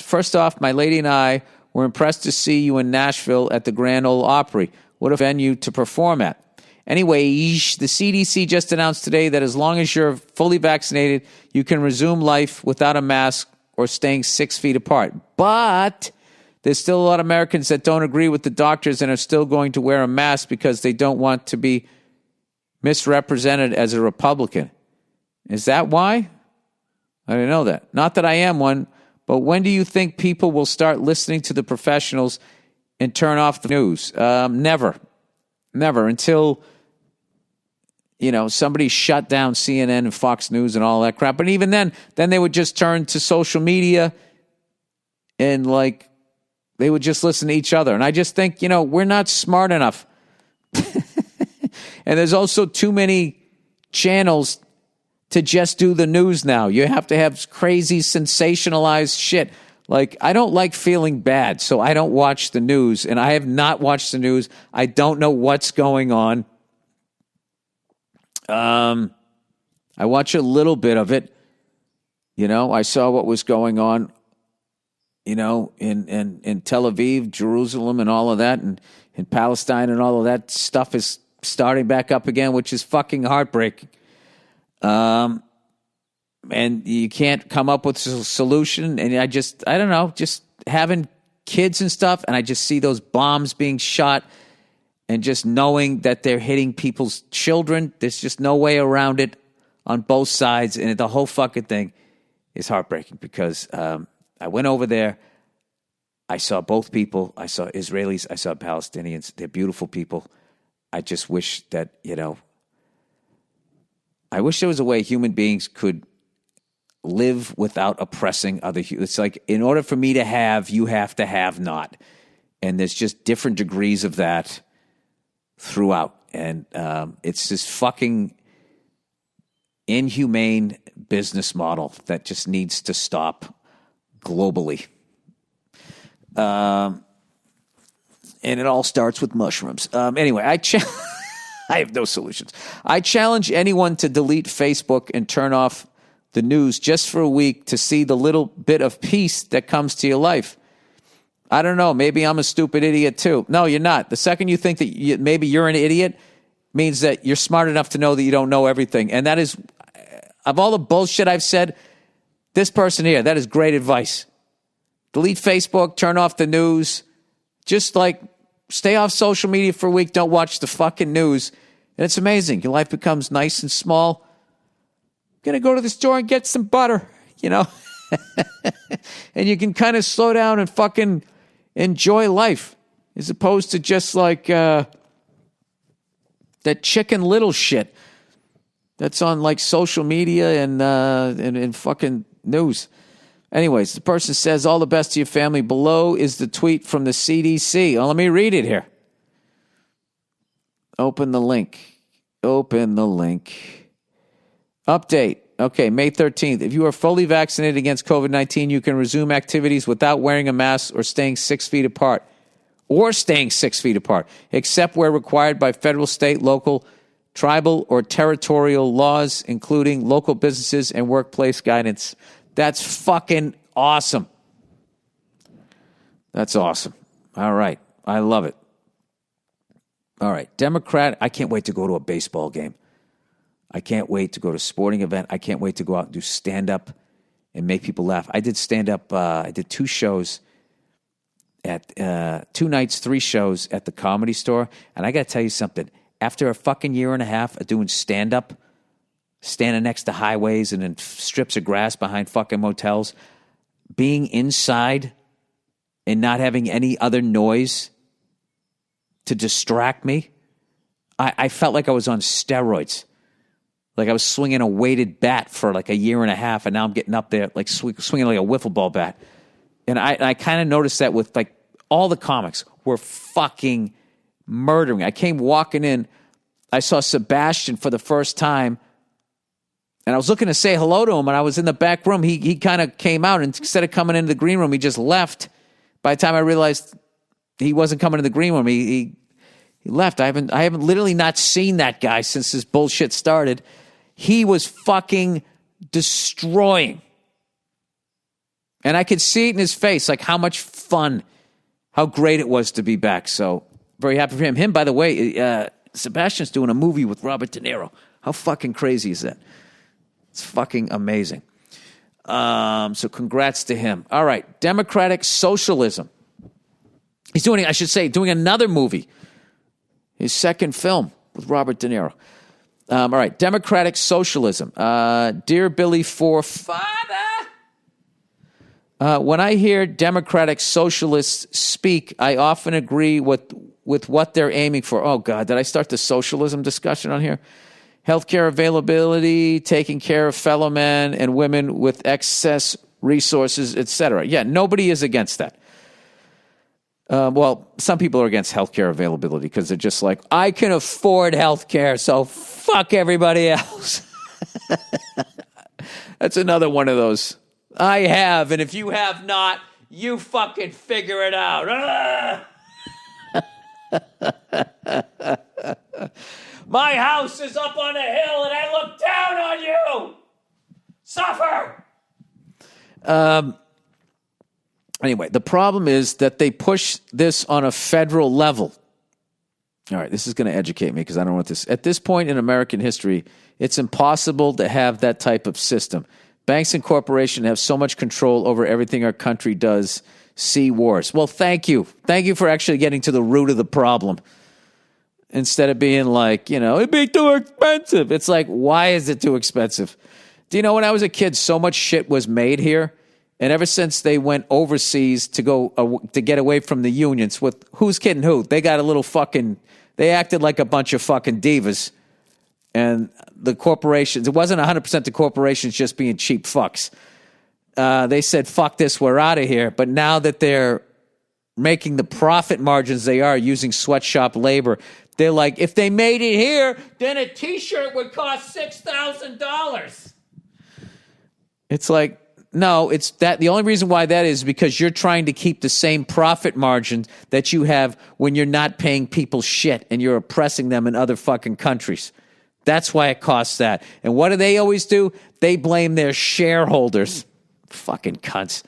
First off, my lady and I were impressed to see you in Nashville at the Grand Ole Opry. What a venue to perform at. Anyway, the CDC just announced today that as long as you're fully vaccinated, you can resume life without a mask or staying 6 feet apart. But there's still a lot of Americans that don't agree with the doctors and are still going to wear a mask because they don't want to be misrepresented as a Republican. Is that why? I didn't know that. Not that I am one, but when do you think people will start listening to the professionals and turn off the news? Never until, somebody shut down CNN and Fox News and all that crap. But even then they would just turn to social media and they would just listen to each other. And I just think, we're not smart enough. And there's also too many channels to just do the news now. You have to have crazy sensationalized shit. I don't like feeling bad, so I don't watch the news. And I have not watched the news. I don't know what's going on. I watch a little bit of it. I saw what was going on, in Tel Aviv, Jerusalem, and all of that, and in Palestine, and all of that stuff is starting back up again, which is fucking heartbreaking. And you can't come up with a solution. And I don't know, just having kids and stuff, and I just see those bombs being shot and just knowing that they're hitting people's children. There's just no way around it on both sides. And the whole fucking thing is heartbreaking because I went over there. I saw both people. I saw Israelis. I saw Palestinians. They're beautiful people. I just wish that, I wish there was a way human beings could live without oppressing other humans. It's like, in order for me to have, you have to have not. And there's just different degrees of that throughout. And it's this fucking inhumane business model that just needs to stop globally. And it all starts with mushrooms. Anyway, I have no solutions. I challenge anyone to delete Facebook and turn off the news just for a week to see the little bit of peace that comes to your life. I don't know. Maybe I'm a stupid idiot too. No, you're not. The second you think that maybe you're an idiot means that you're smart enough to know that you don't know everything. And that is, of all the bullshit I've said, this person here, that is great advice. Delete Facebook, turn off the news. Just stay off social media for a week. Don't watch the fucking news. And it's amazing. Your life becomes nice and small. I'm going to go to the store and get some butter, And you can kind of slow down and fucking enjoy life as opposed to just that Chicken Little shit that's on social media and fucking news. Anyways, the person says, all the best to your family. Below is the tweet from the CDC. Oh, let me read it here. Open the link. Update. Okay, May 13th. If you are fully vaccinated against COVID-19, you can resume activities without wearing a mask or staying 6 feet apart. Except where required by federal, state, local, tribal, or territorial laws, including local businesses and workplace guidance. That's fucking awesome. That's awesome. All right. I love it. All right. Democrat, I can't wait to go to a baseball game. I can't wait to go to a sporting event. I can't wait to go out and do stand-up and make people laugh. I did stand-up. I did 2 shows at 2 nights, 3 shows at the Comedy Store. And I got to tell you something. After a fucking year and a half of doing stand-up, standing next to highways and in strips of grass behind fucking motels, being inside and not having any other noise to distract me, I felt like I was on steroids. Like I was swinging a weighted bat for a year and a half, and now I'm getting up there swinging like a wiffle ball bat. And I kind of noticed that with all the comics were fucking murdering. I came walking in, I saw Sebastian for the first time, and I was looking to say hello to him, and I was in the back room. He kind of came out, and instead of coming into the green room, he just left. By the time I realized he wasn't coming to the green room, he left. I haven't literally not seen that guy since this bullshit started. He was fucking destroying. And I could see it in his face, like how much fun, how great it was to be back. So very happy for him. Him, by the way, Sebastian's doing a movie with Robert De Niro. How fucking crazy is that? It's fucking amazing. So congrats to him. All right, democratic socialism. He's doing, I should say, doing another movie. His second film with Robert De Niro. All right, democratic socialism. Dear Billy Forefather, when I hear democratic socialists speak, I often agree with what they're aiming for. Oh, God, did I start the socialism discussion on here? Healthcare availability, taking care of fellow men and women with excess resources, etc. Yeah, nobody is against that. Well, some people are against healthcare availability because they're just like, I can afford healthcare, so fuck everybody else. That's another one of those. I have, and if you have not, you fucking figure it out. My house is up on a hill, and I look down on you. Suffer. Anyway, the problem is that they push this on a federal level. All right, this is going to educate me because I don't want this. At this point in American history, it's impossible to have that type of system. Banks and corporations have so much control over everything our country does. See wars. Well, thank you. Thank you for actually getting to the root of the problem. Instead of being like, it'd be too expensive. It's like, why is it too expensive? Do you know, when I was a kid, so much shit was made here. And ever since they went overseas to get away from the unions, with who's kidding who? They got a little they acted like a bunch of fucking divas. And the corporations, it wasn't 100% the corporations just being cheap fucks. They said, fuck this, we're out of here. But now that they're making the profit margins they are using sweatshop labor, they're like, if they made it here, then a T-shirt would cost $6,000. It's like, no, it's that. The only reason why that is because you're trying to keep the same profit margin that you have when you're not paying people shit and you're oppressing them in other fucking countries. That's why it costs that. And what do they always do? They blame their shareholders. Fucking cunts.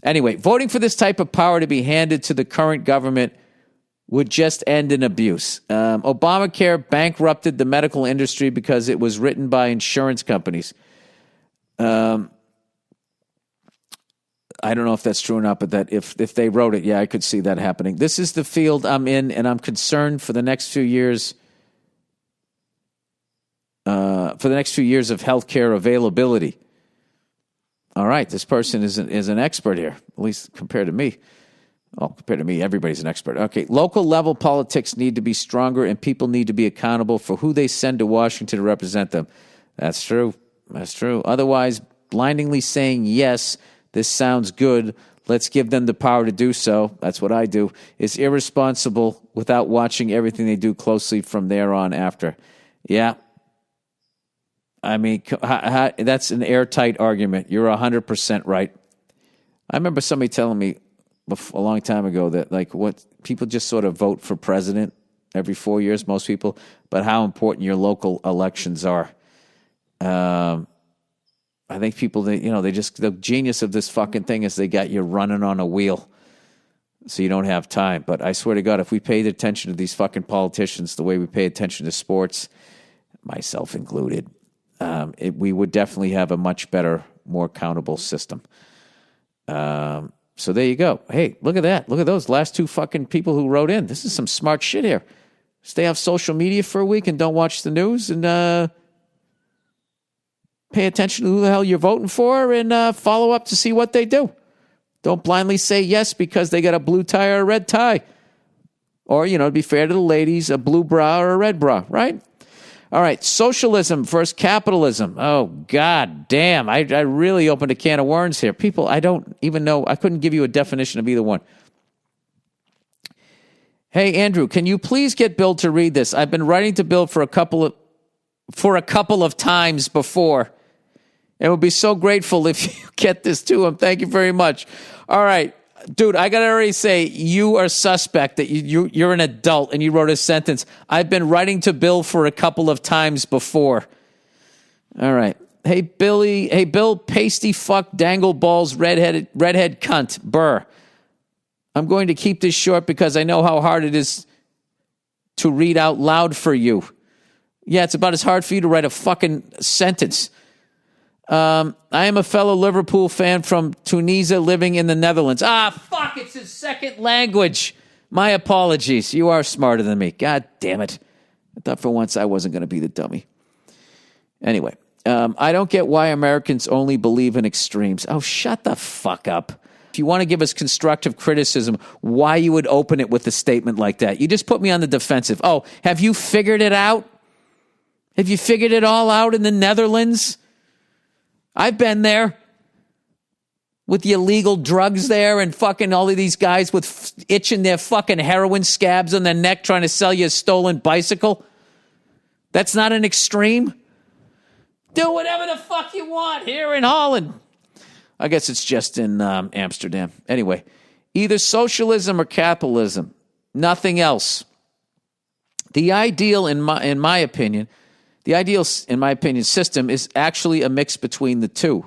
Anyway, voting for this type of power to be handed to the current government would just end in abuse. Obamacare bankrupted the medical industry because it was written by insurance companies. I don't know if that's true or not, but that if they wrote it, yeah, I could see that happening. This is the field I'm in, and I'm concerned for the next few years. For the next few years of healthcare availability. All right, this person is an expert here, at least compared to me. Oh, compared to me, everybody's an expert. Okay, local level politics need to be stronger, and people need to be accountable for who they send to Washington to represent them. That's true. That's true. Otherwise, blindingly saying yes, this sounds good, let's give them the power to do so, that's what I do, is irresponsible without watching everything they do closely from there on after. Yeah. I mean, that's an airtight argument. You're 100% right. I remember somebody telling me a long time ago that, like, what people just sort of vote for president every 4 years, most people, but how important your local elections are. I think people, the genius of this fucking thing is they got you running on a wheel so you don't have time. But I swear to God, if we paid attention to these fucking politicians the way we pay attention to sports, myself included, we would definitely have a much better, more accountable system. So there you go. Hey, look at that. Look at those last two fucking people who wrote in. This is some smart shit here. Stay off social media for a week and don't watch the news and pay attention to who the hell you're voting for and follow up to see what they do. Don't blindly say yes because they got a blue tie or a red tie. Or, to be fair to the ladies, a blue bra or a red bra, right? All right, socialism versus capitalism. Oh, God damn. I really opened a can of worms here. People, I don't even know. I couldn't give you a definition of either one. Hey, Andrew, can you please get Bill to read this? I've been writing to Bill for a couple of times before. And would be so grateful if you get this to him. Thank you very much. All right. Dude, I got to already say, you are suspect that you're an adult and you wrote a sentence. I've been writing to Bill for a couple of times before. All right. Hey, Billy. Hey, Bill, pasty fuck, dangle balls, redhead cunt, Burr. I'm going to keep this short because I know how hard it is to read out loud for you. Yeah, it's about as hard for you to write a fucking sentence. I am a fellow Liverpool fan from Tunisia living in the Netherlands. Fuck, it's his second language. My apologies. You are smarter than me. God damn it. I thought for once I wasn't going to be the dummy. Anyway, I don't get why Americans only believe in extremes. Oh, shut the fuck up. If you want to give us constructive criticism, why you would open it with a statement like that? You just put me on the defensive. Oh, have you figured it out? Have you figured it all out in the Netherlands? I've been there with the illegal drugs there and fucking all of these guys with itching their fucking heroin scabs on their neck trying to sell you a stolen bicycle. That's not an extreme. Do whatever the fuck you want here in Holland. I guess it's just in Amsterdam. Anyway, either socialism or capitalism. Nothing else. The ideal, in my opinion, system is actually a mix between the two.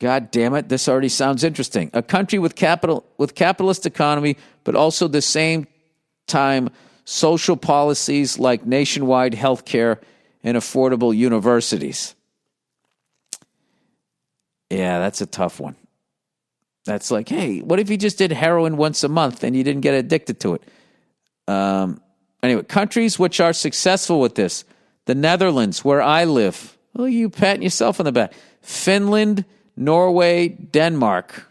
God damn it, this already sounds interesting. A country with capitalist economy, but also at the same time social policies like nationwide health care and affordable universities. Yeah, that's a tough one. That's like, hey, what if you just did heroin once a month and you didn't get addicted to it? Anyway, countries which are successful with this: the Netherlands, where I live. Oh, you patting yourself on the back. Finland, Norway, Denmark.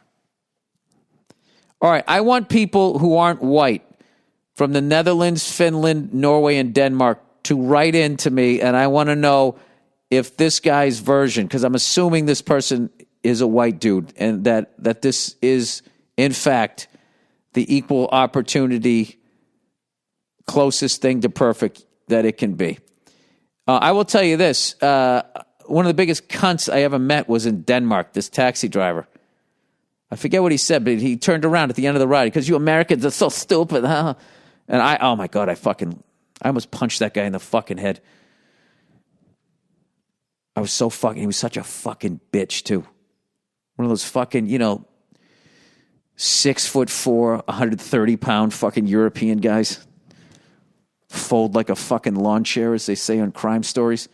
All right, I want people who aren't white from the Netherlands, Finland, Norway, and Denmark to write in to me, and I want to know if this guy's version, because I'm assuming this person is a white dude, and that this is, in fact, the equal opportunity, closest thing to perfect that it can be. I will tell you this. One of the biggest cunts I ever met was in Denmark, this taxi driver. I forget what he said, but he turned around at the end of the ride because you Americans are so stupid, huh? And oh my God, I almost punched that guy in the fucking head. He was such a fucking bitch too. One of those fucking, 6'4", 130-pound fucking European guys. Fold like a fucking lawn chair, as they say on Crime Stories.